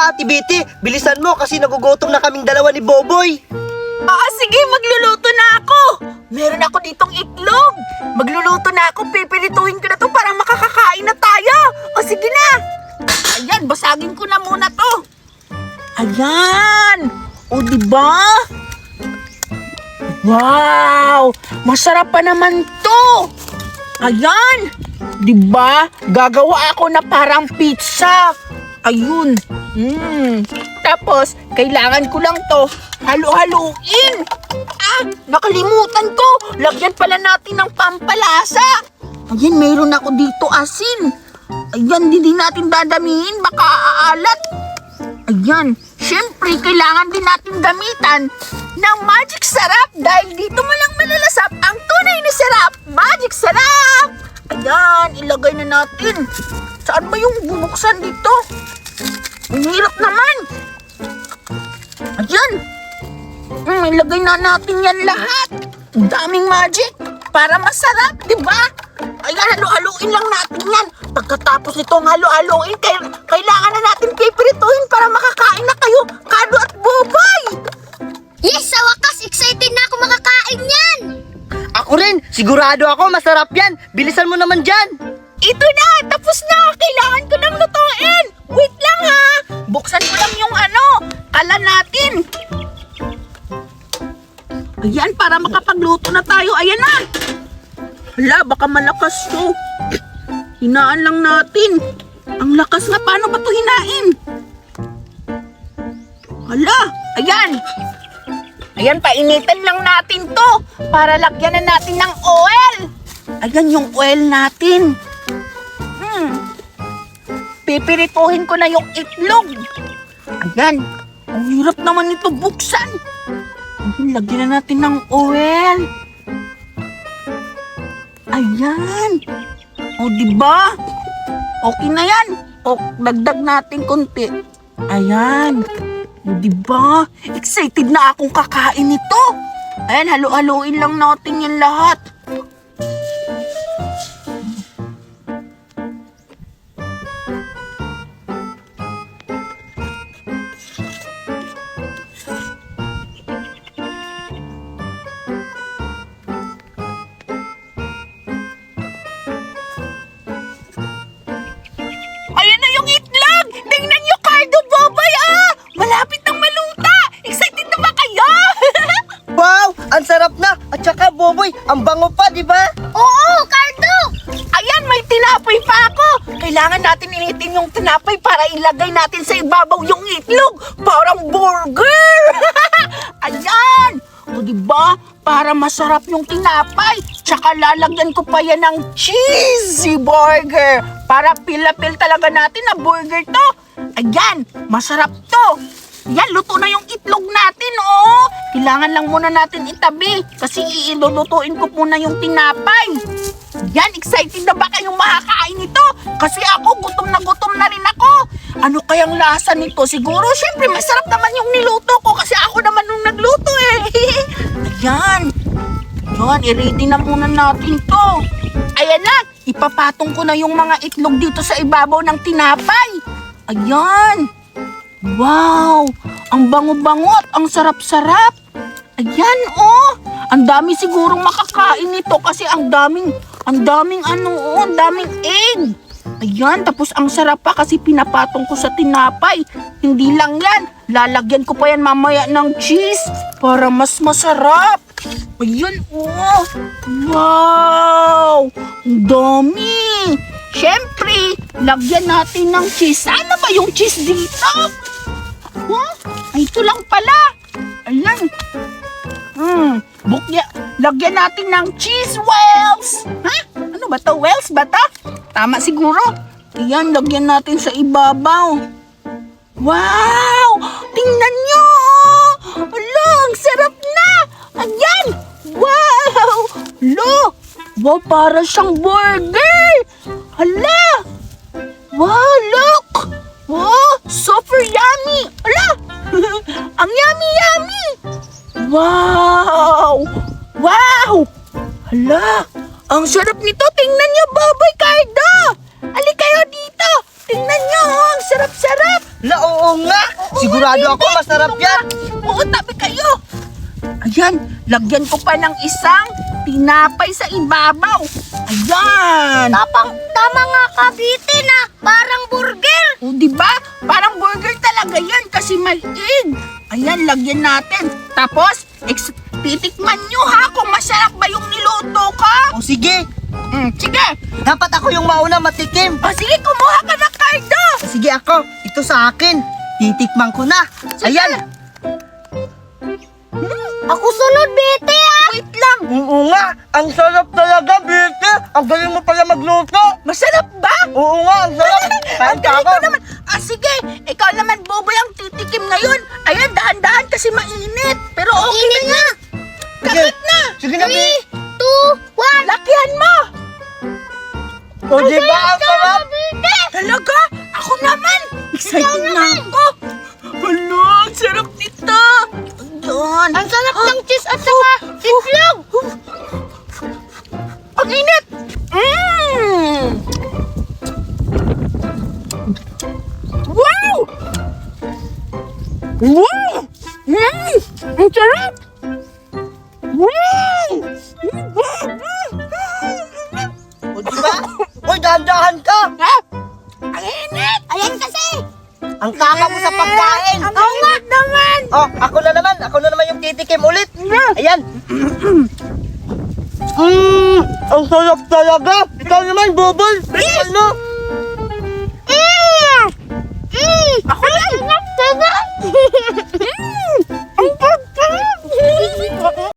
na, Ate Betty. Bilisan mo kasi nagugutom na kaming dalawa ni Boboy. Sige, magluluto na ako. Meron ako ditong itlog. Magluluto na ako, pipirituhin ko na to para makakakain na tayo. Sige na. Ayan, basagin ko na muna to. Ayan. Diba? Wow! Masarap pa naman to. Ayan. Diba? Gagawa ako na parang pizza. Ayun. Tapos, kailangan ko lang to halo-haluin. Nakalimutan ko. Lagyan pala natin ng pampalasa. Ayan, mayroon ako dito asin. Ayan, hindi natin dadamihin. Baka aalat. Ayan, syempre, kailangan din natin gamitan ng magic sarap dahil dito mo lang malalasap ang tunay na sarap. Magic sarap! Ayan, ilagay na natin. Saan ba yung bubuksan dito? Ang hirap naman. Ayan. Ilagay na natin yan lahat. Ang daming magic para masarap, di ba? Ayan, halo-haluin lang natin yan. Pagkatapos nitong halo-haluin, kailangan na natin pipirituhin para makakain na kayo, Kado at Boboy. Yes, sa wakas, excited na ako makakain yan. Ako rin, sigurado ako masarap yan. Bilisan mo naman dyan. Ito na, tapos na. Kailangan ko lang lutuin. Wait lang ha. Buksan ko lang yung kalan natin. Ayan, para makapagluto na tayo. Ayan na. Hala, baka malakas to. Hinaan lang natin. Ang lakas nga, paano ba to hinain? Hala, ayan. Ayan, painitan lang natin to para lagyan na natin ng oil. Ayan yung oil natin. Pipirituhin ko na yung itlog. Ayan, ang hirap naman ito buksan. Ayan, lagyan na natin ng oil. Ayan. Diba? Okay na yan. Dagdag natin konti. Ayan. Diba? Excited na akong kakain ito. Ayan, halo-haloin lang natin yan lahat. Ayan na yung itlog! Tingnan nyo, Cardo, Boboy, malapit nang maluta! Excited na ba kayo? Wow, ang sarap na. At saka, Boboy, ang bango pa, di ba? Oo, Cardo! Ayan, may tinapay pa ako! Kailangan natin initin yung tinapay para ilagay natin sa ibabaw yung itlog! Parang burger! Ayan! Diba? Para masarap yung tinapay. Tsaka lalagyan ko pa yan ng cheesy burger. Para pila-pil talaga natin na burger to. Ayan, masarap to. Yan, luto na yung itlog natin, Kailangan lang muna natin itabi kasi ilulutuin ko muna yung tinapay. Yan, excited na ba kayong makakain ito? Kasi ako, gutom na rin ako. Ano kayang lasa nito? Siguro, syempre, masarap naman yung niluto ko kasi ako naman nung nagluto Ayan. Yan, i-ready na muna natin to. Ayan na, ipapatong ko na yung mga itlog dito sa ibabaw ng tinapay. Ayan. Wow, ang bango-bango at ang sarap-sarap. Ayan, ang dami sigurong makakain nito kasi ang daming egg. Ayan, tapos ang sarap pa kasi pinapatong ko sa tinapay. Hindi lang yan, lalagyan ko pa yan mamaya ng cheese para mas masarap. Ayan, wow, ang dami. Siyempre, lagyan natin ng cheese. Ano ba yung cheese dito? Ay, ito lang pala. Ayan. Lagyan natin ng cheese wells. Ano ba to? Wells ba to? Tama siguro. Ayan, lagyan natin sa ibabaw. Wow! Tingnan nyo! Alo, ang sarap na! Ayan! Wow! Alo! Wow, para siyang burger! Hala! Wow, look! Wow, super yummy! Hala! Ang yummy! Wow! Wow! Hala! Ang sarap nito! Tingnan niyo, Boboy, Cardo! Ali kayo dito! Tingnan niyo, ang sarap-sarap! Oo nga! Sigurado ako, masarap yan. Oo, tabi kayo. Ayan, lagyan ko pa ng isang tinapay sa ibabaw. Ayan. Tama nga ka, bitin ah. Parang burger. O, di ba? Parang burger talaga yan kasi maliit. Ayan, lagyan natin. Tapos, titikman nyo ha kung masarap ba yung niluto ko. O sige, Sige. dapat ako yung mauna matikim. O, sige, kumuha ka na, Cardo. Sige ako, ito sa akin. Titikman ko na. Ayan. Ako sunod, biti ah. Wait lang. Oo nga, ang sarap talaga, Bete. Ang galing mo pala magluto. Masarap ba? Oo nga, ang sarap. Kain Ang ka galing ako. ko naman. Sige, ikaw naman, Boboy, ang titikim ngayon. Ayan, dahan-dahan kasi mainit. Pero okay Init na yan. Kapit na. Sige na, 3, Bete. 2, 1. Lakihan mo. O diba, ang sarap? Talaga? Ako naman. Excited na ako. Hala, ang sarap nito. Ayan. Ang sarap ng cheese at saka itlog. Ang init. Wow! Wow! Ang sarap! Wow! O diba? Uy, dahan-dahan ka. Ha? Ang init! Ayan kasi. Ang kaka mo sa pagkain. Ang init naman! Oh, ako na naman yung titikim ulit. Ayan. Ang sarap talaga. Ikaw naman, Bubol. Ikaw mo. Ako lang! Sarap.